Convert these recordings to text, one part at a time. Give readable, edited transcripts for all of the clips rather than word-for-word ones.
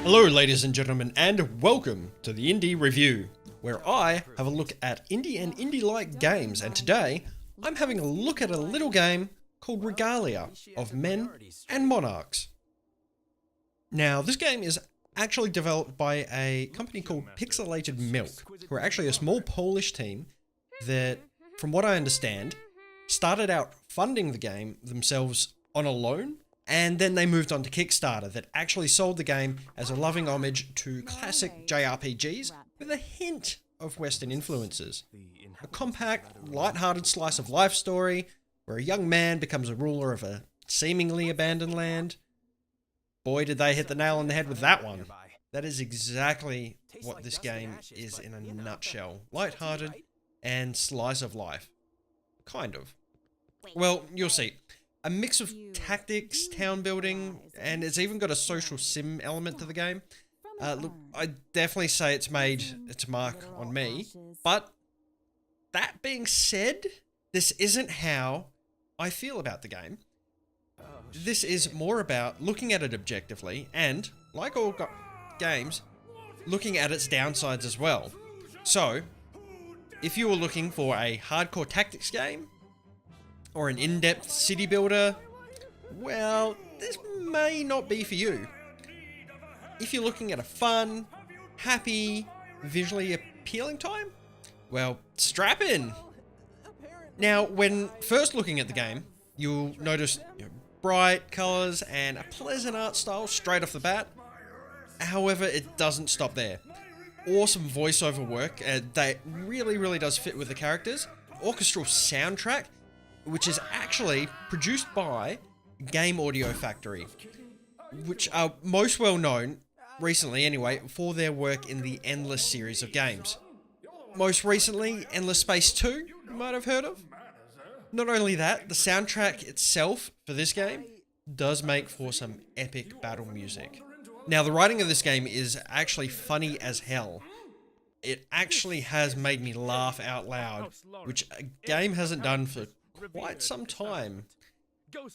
Hello ladies and gentlemen, and welcome to the Indie Review, where I have a look at indie and indie-like games, and today I'm having a look at a little game called Regalia of Men and Monarchs. Now this game is actually developed by a company called Pixilated Milk, who are actually a small Polish team that, from what I understand, started out funding the game themselves on a loan, and then they moved on to Kickstarter that actually sold the game as a loving homage to classic JRPGs with a hint of Western influences. A compact, light-hearted slice of life story where a young man becomes a ruler of a seemingly abandoned land. Boy, did they hit the nail on the head with that one. That is exactly what this game is in a nutshell. Light-hearted and slice of life. Kind of. Well, you'll see. A mix of tactics, town building, and it's even got a social sim element to the game. Look, I definitely say it's made its mark on me, but that being said, this isn't how I feel about the game. This is more about looking at it objectively and, like all games, looking at its downsides as well. So, if you were looking for a hardcore tactics game, or an in-depth city builder, well, this may not be for you. If you're looking at a fun, happy, visually appealing time, well, strap in. Now, when first looking at the game, you'll notice bright colors and a pleasant art style straight off the bat. However, it doesn't stop there. Awesome voiceover work that really does fit with the characters. Orchestral soundtrack, which is actually produced by Game Audio Factory, which are most well known, recently anyway, for their work in the Endless series of games. Most recently, Endless Space 2, you might have heard of. Not only that, the soundtrack itself for this game does make for some epic battle music. Now, the writing of this game is actually funny as hell. It actually has made me laugh out loud, which a game hasn't done for quite some time.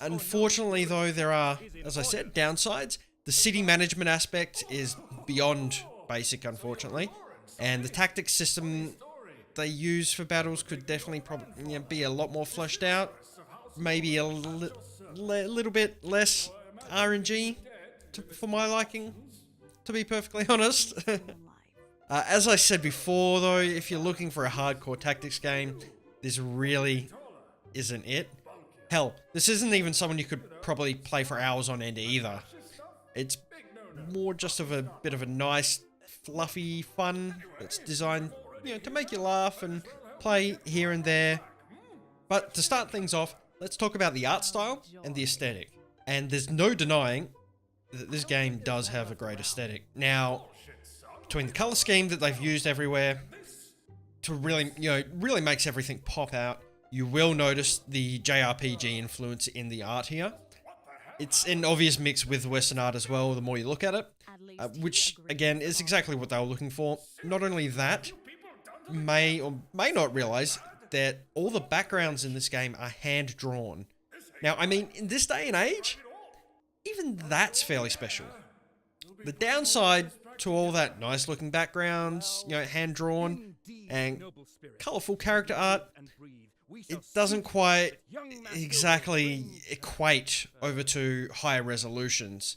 Unfortunately though, there are, as I said, downsides. The city management aspect is beyond basic, unfortunately, and the tactics system they use for battles could definitely be a lot more fleshed out. Maybe a little bit less RNG for my liking, to be perfectly honest. As I said before though, if you're looking for a hardcore tactics game, this really isn't it. Hell, this isn't even someone you could probably play for hours on end either. It's more just of a bit of a nice, fluffy fun that's designed, to make you laugh and play here and there. But to start things off, let's talk about the art style and the aesthetic. And there's no denying that this game does have a great aesthetic. Now, between the color scheme that they've used everywhere to really makes everything pop out, you will notice the JRPG influence in the art here. It's an obvious mix with Western art as well, the more you look at it, which, again, is exactly what they were looking for. Not only that, you may or may not realize that all the backgrounds in this game are hand-drawn. Now, I mean, in this day and age, even that's fairly special. The downside to all that nice-looking backgrounds, hand-drawn, and colourful character art, it doesn't quite exactly equate over to higher resolutions.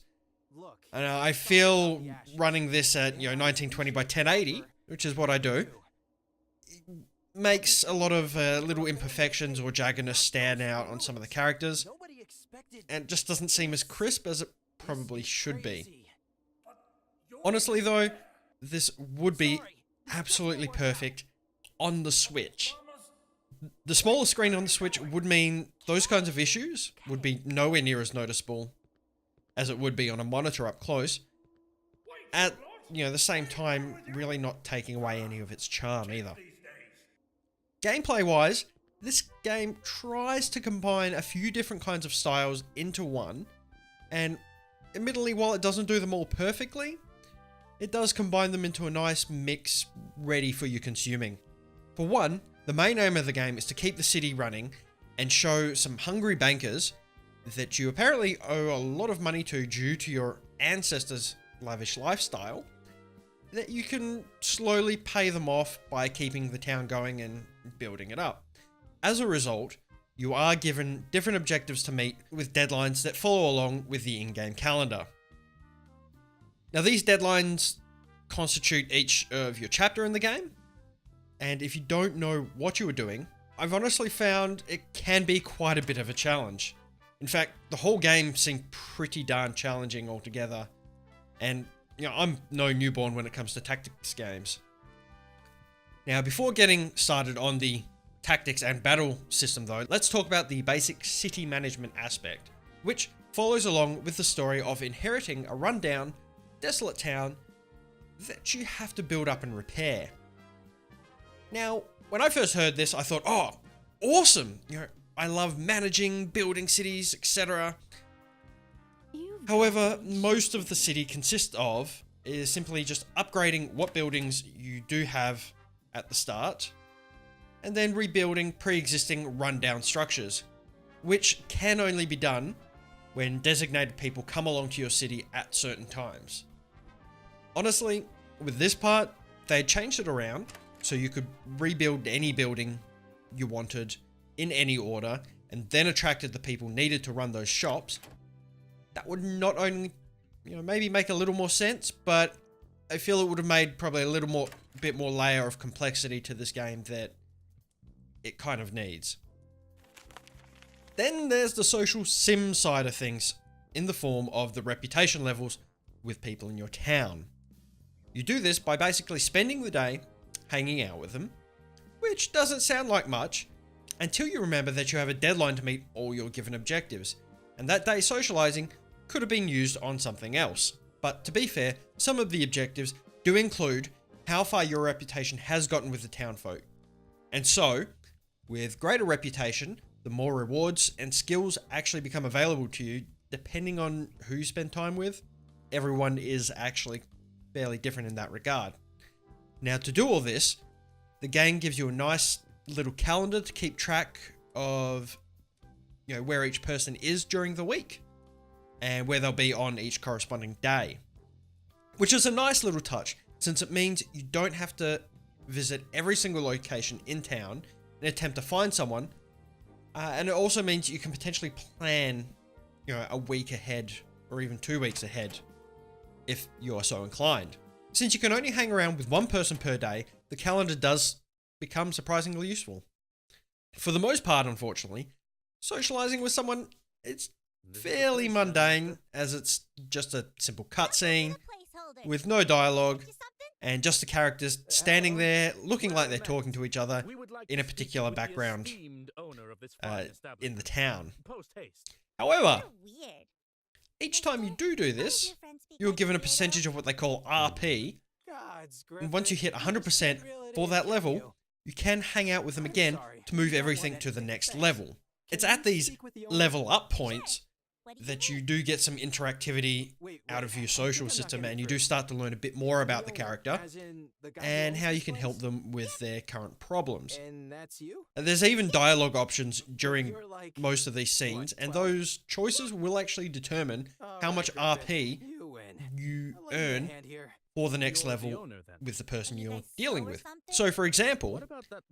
And I feel running this at 1920 by 1080, which is what I do, makes a lot of little imperfections or jaggedness stand out on some of the characters, and just doesn't seem as crisp as it probably should be. Honestly though, this would be absolutely perfect on the Switch. The smaller screen on the Switch would mean those kinds of issues would be nowhere near as noticeable as it would be on a monitor up close. At, the same time, really not taking away any of its charm either. Gameplay-wise, this game tries to combine a few different kinds of styles into one, and admittedly, while it doesn't do them all perfectly, it does combine them into a nice mix ready for you consuming. For one, the main aim of the game is to keep the city running and show some hungry bankers that you apparently owe a lot of money to due to your ancestors lavish lifestyle, that you can slowly pay them off by keeping the town going and building it up. As a result, you are given different objectives to meet with deadlines that follow along with the in-game calendar. Now, these deadlines constitute each of your chapter in the game, and if you don't know what you are doing, I've honestly found it can be quite a bit of a challenge. In fact, the whole game seemed pretty darn challenging altogether, and I'm no newborn when it comes to tactics games. Now, before getting started on the tactics and battle system though, let's talk about the basic city management aspect, which follows along with the story of inheriting a rundown, desolate town that you have to build up and repair. Now, when I first heard this, I thought, oh, awesome! I love managing, building cities, etc. However, most of the city consists of is simply just upgrading what buildings you do have at the start, and then rebuilding pre-existing rundown structures, which can only be done when designated people come along to your city at certain times. Honestly, with this part, they had changed it around so you could rebuild any building you wanted in any order, and then attracted the people needed to run those shops. That would not only, maybe make a little more sense, but I feel it would have made probably a bit more layer of complexity to this game that it kind of needs. Then there's the social sim side of things, in the form of the reputation levels with people in your town. You do this by basically spending the day hanging out with them, which doesn't sound like much, until you remember that you have a deadline to meet all your given objectives, and that day socializing could have been used on something else. But to be fair, some of the objectives do include how far your reputation has gotten with the townfolk. And so, with greater reputation, the more rewards and skills actually become available to you depending on who you spend time with. Everyone is actually fairly different in that regard. Now, to do all this, the game gives you a nice little calendar to keep track of where each person is during the week and where they'll be on each corresponding day, which is a nice little touch since it means you don't have to visit every single location in town in an attempt to find someone, and it also means you can potentially plan a week ahead or even 2 weeks ahead if you are so inclined. Since you can only hang around with one person per day, the calendar does become surprisingly useful. For the most part, unfortunately, socializing with someone, it's fairly mundane, as it's just a simple cutscene with no dialogue and just the characters standing there looking like they're talking to each other in a particular background in the town. However, each time you do this, you're given a percentage of what they call RP, and once you hit 100% for that level, you can hang out with them again to move everything to the next level. It's at these level up points that you do get some interactivity out of your social system, and you do start to learn a bit more about the character and how you can help them with their current problems. There's even dialogue options during most of these scenes, and those choices will actually determine how much RP you earn for the next level with the person you're dealing with. So, for example,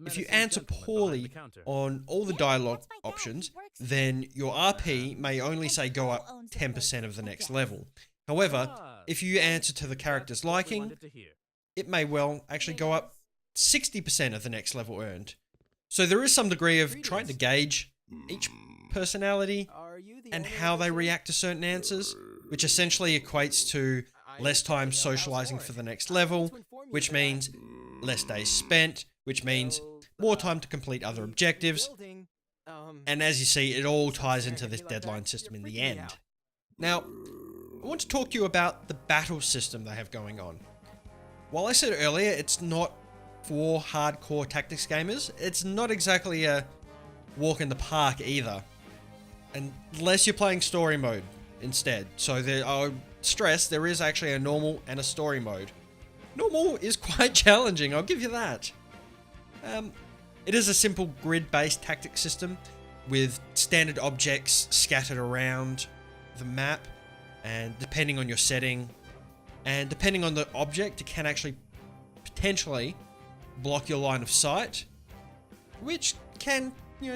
if you answer poorly on all the dialogue options, then your RP may only say go up 10% of the next level. However, if you answer to the character's liking, it may well actually go up 60% of the next level earned. So there is some degree of trying to gauge each personality and how they react to certain answers, which essentially equates to less time socializing for the next level, which means less days spent, which means more time to complete other objectives. And as you see, it all ties into this deadline system in the end. Now, I want to talk to you about the battle system they have going on. While I said earlier it's not for hardcore tactics gamers, it's not exactly a walk in the park either, unless you're playing story mode instead. So I stress there is actually a normal and a story mode. Normal is quite challenging, I'll give you that. It is a simple grid-based tactics system with standard objects scattered around the map, and depending on your setting, And depending on the object, it can actually potentially block your line of sight, which can,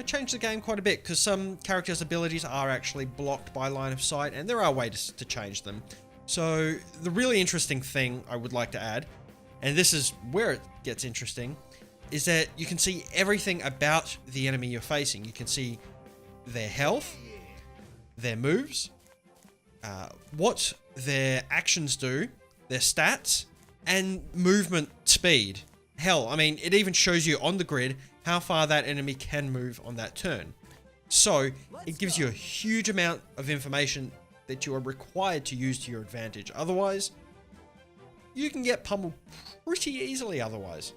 change the game quite a bit, because some characters' abilities are actually blocked by line of sight, and there are ways to change them. So the really interesting thing I would like to add, and this is where it gets interesting, is that you can see everything about the enemy you're facing. You can see their health, their moves, what their actions do, their stats, and movement speed. Hell, I mean, it even shows you on the grid how far that enemy can move on that turn. So it gives you a huge amount of information that you are required to use to your advantage. Otherwise, you can get pummeled pretty easily otherwise.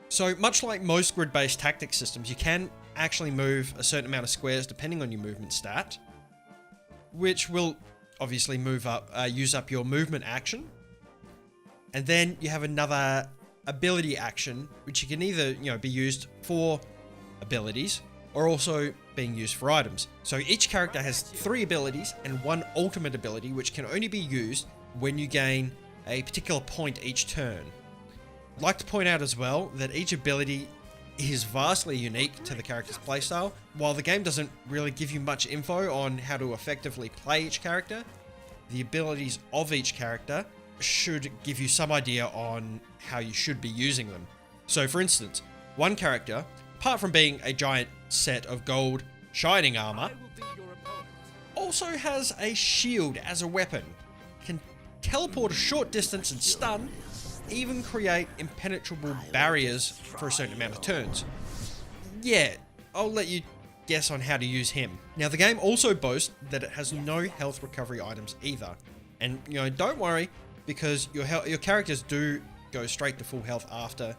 So much like most grid-based tactics systems, you can actually move a certain amount of squares depending on your movement stat, which will obviously use up your movement action. And then you have another ability action, which you can either, be used for abilities or also being used for items. So each character has 3 abilities and 1 ultimate ability, which can only be used when you gain a particular point each turn. I'd like to point out as well that each ability is vastly unique to the character's playstyle. While the game doesn't really give you much info on how to effectively play each character, the abilities of each character should give you some idea on how you should be using them. So for instance, one character, apart from being a giant set of gold shining armor, also has a shield as a weapon, can teleport a short distance and stun, even create impenetrable barriers for a certain amount of turns. Yeah, I'll let you guess on how to use him. Now the game also boasts that it has no health recovery items either. And don't worry, because your characters do go straight to full health after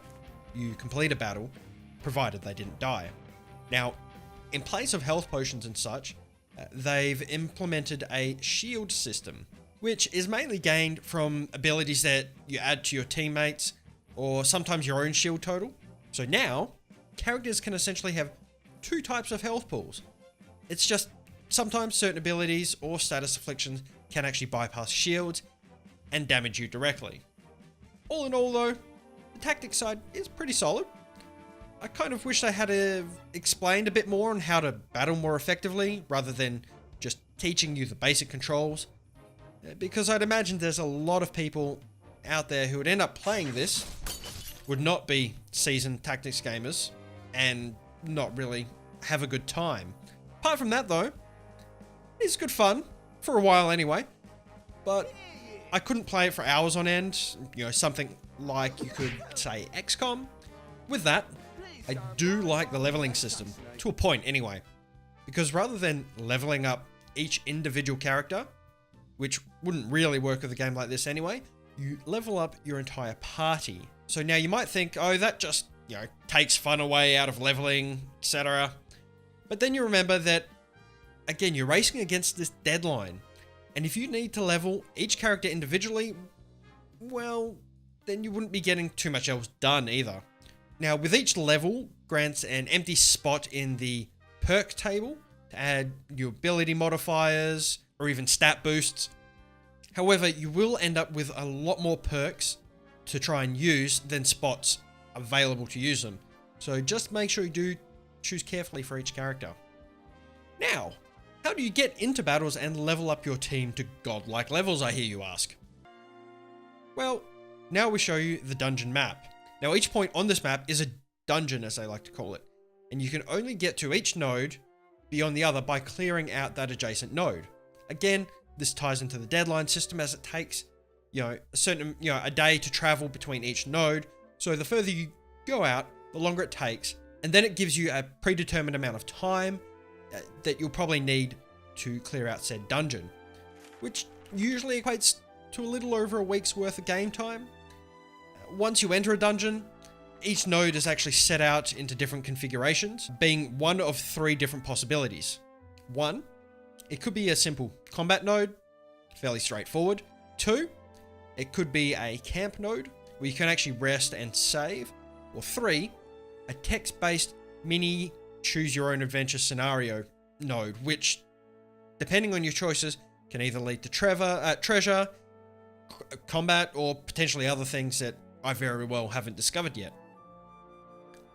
you complete a battle, provided they didn't die. Now, in place of health potions and such, they've implemented a shield system, which is mainly gained from abilities that you add to your teammates, or sometimes your own shield total. So now, characters can essentially have 2 types of health pools. It's just sometimes certain abilities or status afflictions can actually bypass shields and damage you directly. All in all though, the tactics side is pretty solid. I kind of wish they had explained a bit more on how to battle more effectively, rather than just teaching you the basic controls. Because I'd imagine there's a lot of people out there who would end up playing this, would not be seasoned tactics gamers, and not really have a good time. Apart from that though, it's good fun, for a while anyway, but I couldn't play it for hours on end, something like you could say XCOM. With that, I do like the leveling system, to a point anyway, because rather than leveling up each individual character, which wouldn't really work with a game like this anyway, you level up your entire party. So now you might think, oh, that just, takes fun away out of leveling, etc. But then you remember that, again, you're racing against this deadline. And if you need to level each character individually, well, then you wouldn't be getting too much else done either. Now, with each level grants an empty spot in the perk table to add your ability modifiers or even stat boosts. However, you will end up with a lot more perks to try and use than spots available to use them. So just make sure you do choose carefully for each character. Now, how do you get into battles and level up your team to godlike levels, I hear you ask? Well, now we show you the dungeon map. Now each point on this map is a dungeon, as they like to call it, and you can only get to each node beyond the other by clearing out that adjacent node. Again, this ties into the deadline system, as it takes, a day to travel between each node. So the further you go out, the longer it takes, and then it gives you a predetermined amount of time that you'll probably need to clear out said dungeon, which usually equates to a little over a week's worth of game time. Once you enter a dungeon, each node is actually set out into different configurations, being one of 3 different possibilities. 1, it could be a simple combat node, fairly straightforward. 2, it could be a camp node, where you can actually rest and save. Or 3, a text-based mini choose-your-own-adventure scenario node, which, depending on your choices, can either lead to treasure, combat, or potentially other things that I very well haven't discovered yet.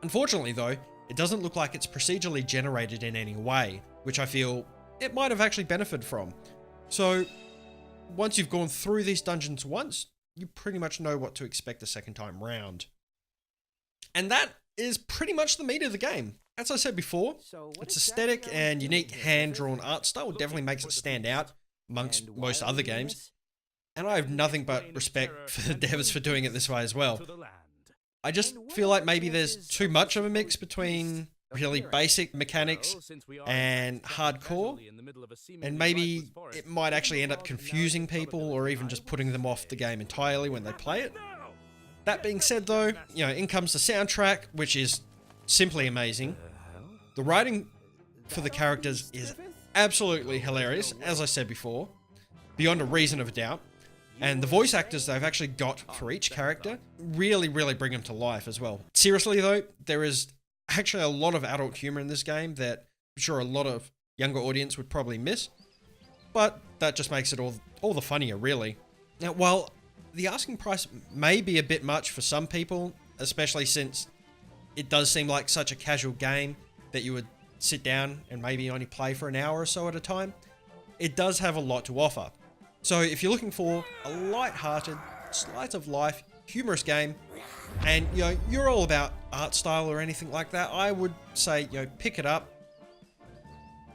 Unfortunately though, it doesn't look like it's procedurally generated in any way, which I feel it might have actually benefited from. So once you've gone through these dungeons once, you pretty much know what to expect the second time round. And that is pretty much the meat of the game. As I said before, its aesthetic and unique hand-drawn art style definitely makes it stand out amongst most other games. And I have nothing but respect for the devs for doing it this way as well. I just feel like maybe there's too much of a mix between really basic mechanics and hardcore, and maybe it might actually end up confusing people or even just putting them off the game entirely when they play it. That being said though, you know, in comes the soundtrack, which is simply amazing. The writing for the characters is absolutely hilarious, as I said before, beyond a reason of a doubt. And the voice actors they've actually got for each character really bring them to life as well. Seriously though, there is actually a lot of adult humor in this game that I'm sure a lot of younger audience would probably miss, but that just makes it all the funnier really. Now, while the asking price may be a bit much for some people, especially since it does seem like such a casual game that you would sit down and maybe only play for an hour or so at a time, it does have a lot to offer. So if you're looking for a light-hearted, slice of life, humorous game, and you know, you're all about art style or anything like that, I would say, you know, pick it up,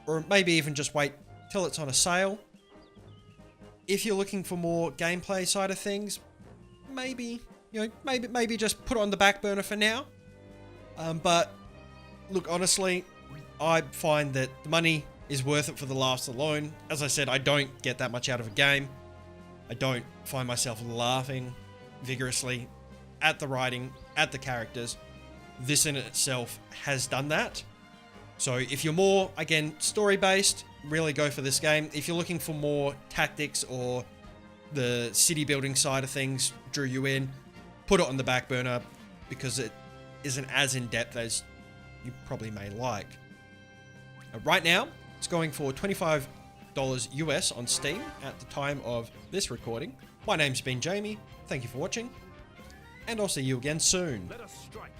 or maybe even just wait till it's on a sale. If you're looking for more gameplay side of things, maybe, you know, maybe just put it on the back burner for now. But look, honestly, I find that the money is worth it for the laughs alone. As I said, I don't get that much out of a game. I don't find myself laughing vigorously at the writing, at the characters. This in itself has done that. So if you're more, again, story-based, really go for this game. If you're looking for more tactics or the city building side of things drew you in, put it on the back burner because it isn't as in-depth as you probably may like. Right now, it's going for $25 US on Steam at the time of this recording. My name's been Jamie, thank you for watching, and I'll see you again soon. Let us strike.